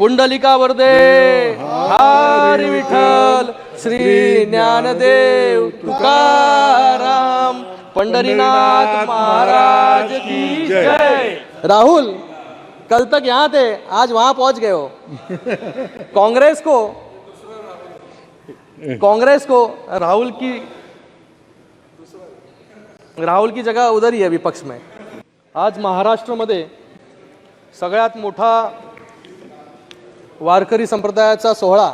पुंडलिका वरदे हरी विठ्ठल श्री ज्ञानदेव तुकाराम पंढरीनाथ महाराज की जय। राहुल, कल तक यहाँ थे, आज वहां पहुंच गए हो। कांग्रेस को राहुल की जगह उधर ही है विपक्ष में। आज महाराष्ट्रामध्ये सगळ्यात मोठा वारकरी संप्रदायाचा सोहळा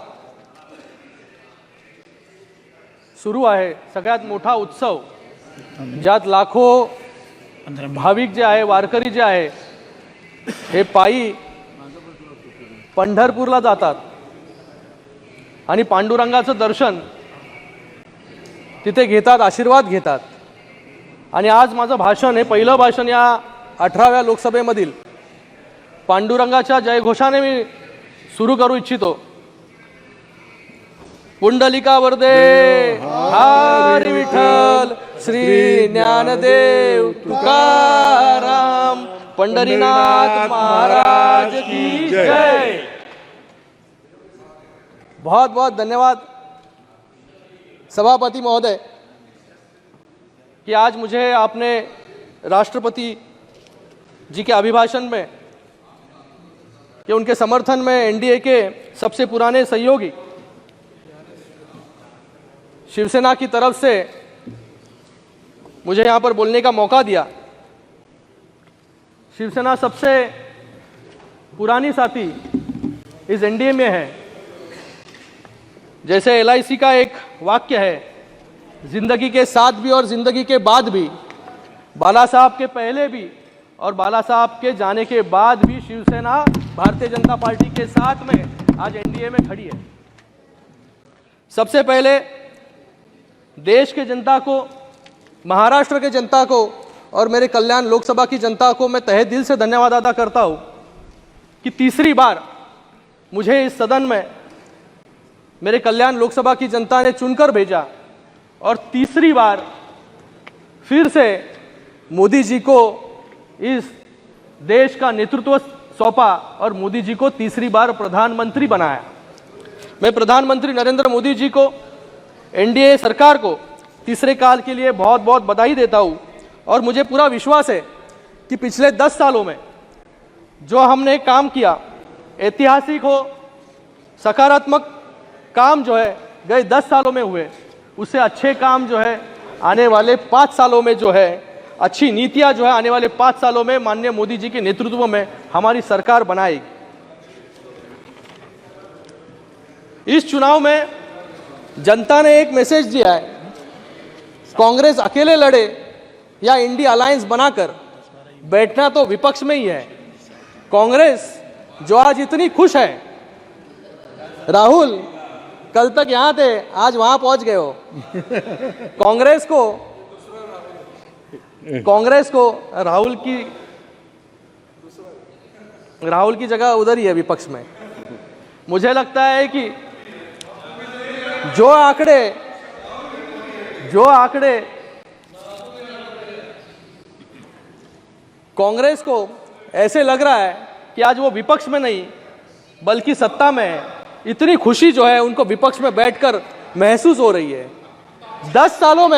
सुरू आहे, सगळ्यात मोठा उत्सव, ज्यात लाखो भाविक जे आहे, वारकरी जे आहे, हे पायी पंढरपूरला जातात आणि पांडुरंगाचं दर्शन तिथे घेतात, आशीर्वाद घेतात। आणि आज माझं भाषण हे पहिलं भाषण या 18व्या लोकसभेमधील पांडुरंगाच्या जयघोषाने मी सुरू करू इच्छितो। पुंडलिका वरदे हरी विठ्ठल श्री ज्ञानदेव तुकाराम पंढरीनाथ महाराज की जय। बहुत बहुत धन्यवाद सभापति महोदय कि आज मुझे आपने राष्ट्रपति जी के अभिभाषण में कि उनके समर्थन में एनडीए के सबसे पुराने सहयोगी शिवसेना की तरफ से मुझे यहाँ पर बोलने का मौका दिया। शिवसेना सबसे पुरानी साथी इस एनडीए में है। जैसे एलआईसी का एक वाक्य है, जिंदगी के साथ भी और जिंदगी के बाद भी, बाला साहब के पहले भी और बाला साहब के जाने के बाद भी शिवसेना भारतीय जनता पार्टी के साथ में आज एनडीए में खड़ी है। सबसे पहले देश के जनता को, महाराष्ट्र के जनता को और मेरे कल्याण लोकसभा की जनता को मैं तहे दिल से धन्यवाद अदा करता हूं कि तीसरी बार मुझे इस सदन में मेरे कल्याण लोकसभा की जनता ने चुनकर भेजा और तीसरी बार फिर से मोदी जी को इस देश का नेतृत्व सौंपा और मोदी जी को तीसरी बार प्रधानमंत्री बनाया। मैं प्रधानमंत्री नरेंद्र मोदी जी को, एनडीए सरकार को तीसरे काल के लिए बहुत बहुत बधाई देता हूं और मुझे पूरा विश्वास है कि पिछले 10 सालों में जो हमने काम किया, ऐतिहासिक हो, सकारात्मक काम जो है गए 10 सालों में हुए, उससे अच्छे काम जो है आने वाले 5 सालों में जो है, अच्छी नीतियां जो है आने वाले 5 सालों में माननीय मोदी जी के नेतृत्व में हमारी सरकार बनाएगी। इस चुनाव में जनता ने एक मैसेज दिया है, कांग्रेस अकेले लड़े या इंडिया अलायंस बनाकर, बैठना तो विपक्ष में ही है। कांग्रेस जो आज इतनी खुश है, राहुल कल तक यहां थे, आज वहां पहुंच गए हो। कांग्रेस को राहुल की जगह उधर ही है विपक्ष में। मुझे लगता है कि जो आंकड़े कांग्रेस को ऐसे लग रहा है कि आज वो विपक्ष में नहीं बल्कि सत्ता में है, इतनी खुशी जो है उनको विपक्ष में बैठकर महसूस हो रही है। 10 सालों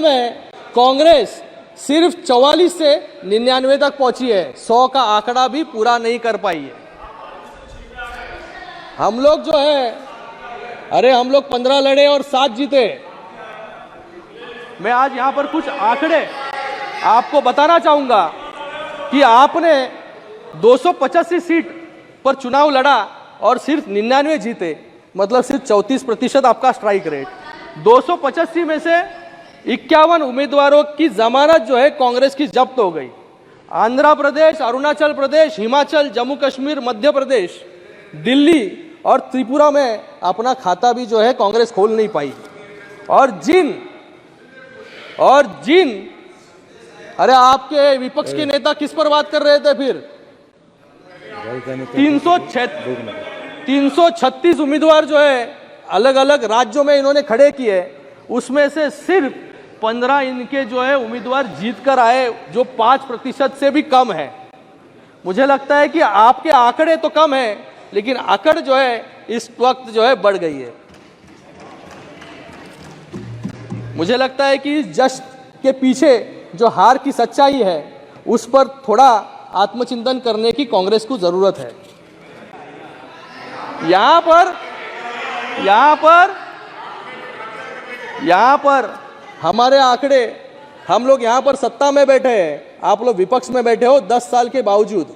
में कांग्रेस सिर्फ 44 से 99 तक पहुंची है, 100 का आंकड़ा भी पूरा नहीं कर पाई है। हम लोग जो है, हम लोग 15 लड़े और 7 जीते। मैं आज यहां पर कुछ आंकड़े आपको बताना चाहूंगा कि आपने 285 सीट पर चुनाव लड़ा और सिर्फ 99 जीते, मतलब सिर्फ 34% आपका स्ट्राइक रेट। 285 में से 51 उम्मीदवारों की जमानत जो है कांग्रेस की जब्त हो गई। आंध्र प्रदेश, अरुणाचल प्रदेश, हिमाचल, जम्मू कश्मीर, मध्य प्रदेश, दिल्ली और त्रिपुरा में अपना खाता भी जो है कांग्रेस खोल नहीं पाई। और जिन आपके विपक्ष के नेता किस पर बात कर रहे थे फिर? 336 उम्मीदवार जो है अलग अलग राज्यों में इन्होंने खड़े किए, उसमें से सिर्फ 15 इनके जो है उम्मीदवार जीत कर आए, जो 5% से भी कम है। मुझे लगता है कि आपके आंकड़े तो कम है, लेकिन अकड़ जो है इस वक्त जो है बढ़ गई है। मुझे लगता है कि इस जश्न के पीछे जो हार की सच्चाई है उस पर थोड़ा आत्मचिंतन करने की कांग्रेस को जरूरत है। यहां पर हमारे आंकड़े, हम लोग यहां पर सत्ता में बैठे हैं, आप लोग विपक्ष में बैठे हो। 10 साल के बावजूद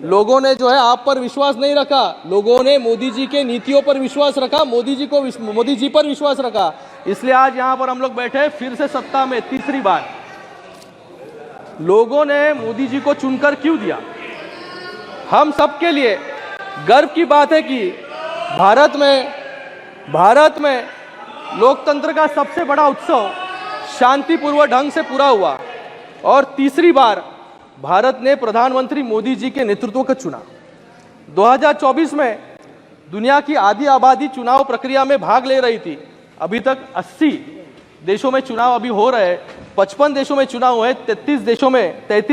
लोगों ने जो है आप पर विश्वास नहीं रखा, लोगों ने मोदी जी के नीतियों पर विश्वास रखा, मोदी जी पर विश्वास रखा। इसलिए आज यहां पर हम लोग बैठे हैं फिर से सत्ता में तीसरी बार। लोगों ने मोदी जी को चुनकर क्यों दिया? हम सबके लिए गर्व की बात है कि भारत में लोकतंत्र का सबसे बड़ा उत्सव शांतिपूर्वक ढंग से पूरा हुआ और तीसरी बार भारत ने प्रधानमंत्री मोदी जी के नेतृत्व को चुना। 2024 में दुनिया की आधी आबादी चुनाव प्रक्रिया में भाग ले रही थी। अभी तक 80 देशों में चुनाव अभी हो रहे हैं, 55 देशों में चुनाव हुए, 33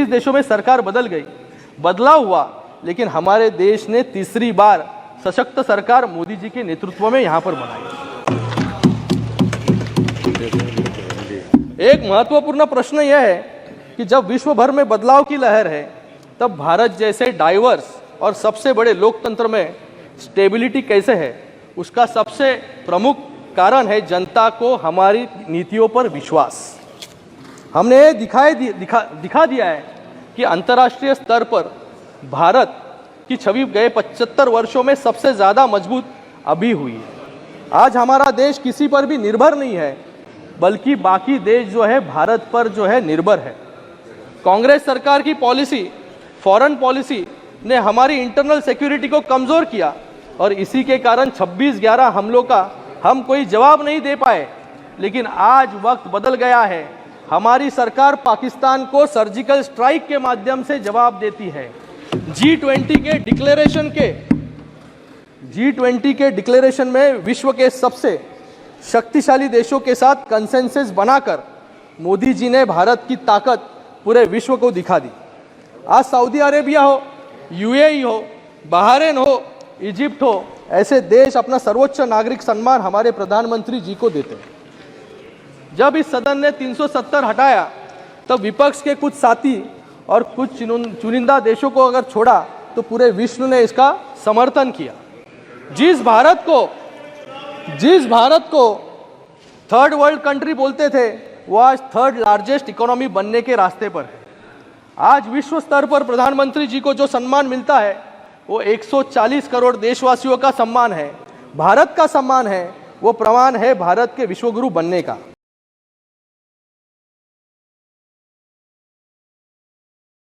देशों में सरकार बदल गई, बदलाव हुआ, लेकिन हमारे देश ने तीसरी बार सशक्त सरकार मोदी जी के नेतृत्व में यहां पर बनाई। एक महत्वपूर्ण प्रश्न यह है कि जब विश्व भर में बदलाव की लहर है, तब भारत जैसे डाइवर्स और सबसे बड़े लोकतंत्र में स्टेबिलिटी कैसे है? उसका सबसे प्रमुख कारण है जनता को हमारी नीतियों पर विश्वास। हमने दिखा दिया है कि अंतर्राष्ट्रीय स्तर पर भारत की छवि गए 75 वर्षों में सबसे ज़्यादा मजबूत अभी हुई है। आज हमारा देश किसी पर भी निर्भर नहीं है, बल्कि बाकी देश जो है भारत पर जो है निर्भर है। कांग्रेस सरकार की पॉलिसी, फॉरेन पॉलिसी ने हमारी इंटरनल सिक्योरिटी को कमज़ोर किया और इसी के कारण 26/11 हमलों का हम कोई जवाब नहीं दे पाए। लेकिन आज वक्त बदल गया है। हमारी सरकार पाकिस्तान को सर्जिकल स्ट्राइक के माध्यम से जवाब देती है। G20 के डिक्लेरेशन में विश्व के सबसे शक्तिशाली देशों के साथ कंसेंसस बनाकर मोदी जी ने भारत की ताकत पूरे विश्व को दिखा दी। आज सऊदी अरेबिया हो, UAE हो, बहरीन हो, इजिप्ट हो, ऐसे देश अपना सर्वोच्च नागरिक सम्मान हमारे प्रधानमंत्री जी को देते हैं। जब इस सदन ने 370 हटाया, तब विपक्ष के कुछ साथी और कुछ चुनिंदा देशों को अगर छोड़ा तो पूरे विश्व ने इसका समर्थन किया। जिस भारत को थर्ड वर्ल्ड कंट्री बोलते थे, वो आज थर्ड लार्जेस्ट इकोनॉमी बनने के रास्ते पर है। आज विश्व स्तर पर प्रधानमंत्री जी को जो सम्मान मिलता है वो 140 करोड़ देशवासियों का सम्मान है, भारत का सम्मान है। वो प्रमाण है भारत के विश्वगुरु बनने का।